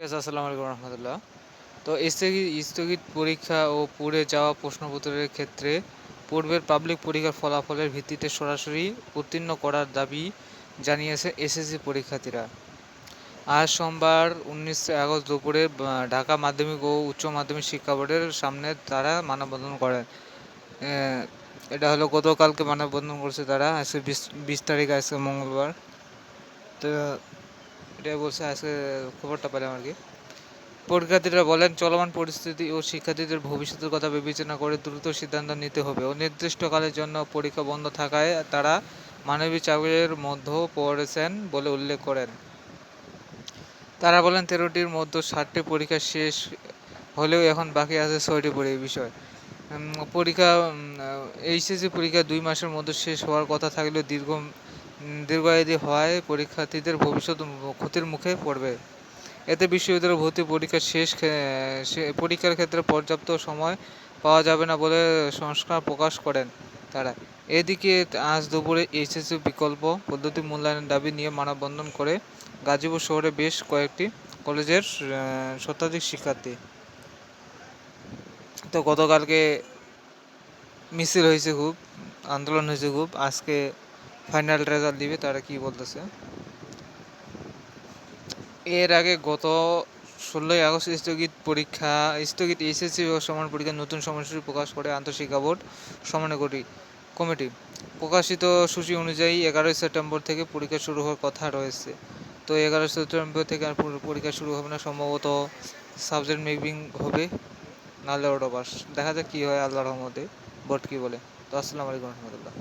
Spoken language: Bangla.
ঠিক আছে, আসসালামু আলাইকুম রহমতুল্লাহ। তো স্থগিত পরীক্ষা ও পুড়ে যাওয়া প্রশ্নপত্রের ক্ষেত্রে পূর্বের পাবলিক পরীক্ষার ফলাফলের ভিত্তিতে সরাসরি উত্তীর্ণ করার দাবি জানিয়েছে এসএসসি পরীক্ষার্থীরা। আজ সোমবার 19 আগস্ট দুপুরে ঢাকা মাধ্যমিক ও উচ্চ মাধ্যমিক শিক্ষা বোর্ডের সামনে তারা মানববন্ধন করেন। এটা হলো গতকালকে মানববন্ধন করছে তারা। আজকে 20 তারিখ, আজকে মঙ্গলবার। তো এটাই বলছে, আজকে খবরটা পেলাম আর কি। পরীক্ষার্থীরা বলেন, চলমান পরিস্থিতি ও শিক্ষার্থীদের ভবিষ্যতের কথা বিবেচনা করে দ্রুত সিদ্ধান্ত নিতে হবে। অনির্দিষ্টকালের জন্য পরীক্ষা বন্ধ থাকায় তারা মানবিক চাপের মধ্যেও পড়েছেন বলে উল্লেখ করেন। তারা বলেন, 13টির মধ্যে 7টি পরীক্ষা শেষ হলেও এখন বাকি আছে 6টি বিষয়। পরীক্ষা এইচএসসি পরীক্ষা 2 মাসের মধ্যে শেষ হওয়ার কথা থাকলেও দীর্ঘায়িত হওয়ায় পরীক্ষার্থীদের ভবিষ্যৎ ক্ষতির মুখে পড়বে। এতে বিশ্ববিদ্যালয় ভর্তি পরীক্ষার ক্ষেত্রে পর্যাপ্ত সময় পাওয়া যাবে না বলে সংস্কার প্রকাশ করেন তারা। এদিকে আজ দুপুরে এইচএসসি বিকল্প পদ্ধতি মূল্যায়নের দাবি নিয়ে মানববন্ধন করে গাজীপুর শহরে বেশ কয়েকটি কলেজের শতাধিক শিক্ষার্থী। তো গতকালকে মিছিল হয়েছে, খুব আন্দোলন হয়েছে খুব। আজকে ফাইনাল রেজাল্ট দিবে, তারা কি বলতেছে। এর আগে গত 16 আগস্ট স্থগিত এইচএসসি ও সমান পরীক্ষার নতুন সময়সূচি প্রকাশ করে আন্তঃশিক্ষা বোর্ড সমন্বয় কমিটি। প্রকাশিত সূচি অনুযায়ী 11 সেপ্টেম্বর থেকে পরীক্ষা শুরু হওয়ার কথা রয়েছে। তো 11 সেপ্টেম্বর থেকে আর পরীক্ষা শুরু হবে না, সম্ভবত সাবজেক্ট মেপিং হবে, নাহলে ওটা পাস। দেখা যাক কী হয়, আল্লাহর রহমতে বোর্ড কী বলে। তো আসসালামু আলাইকুম রহমতুল্লাহ।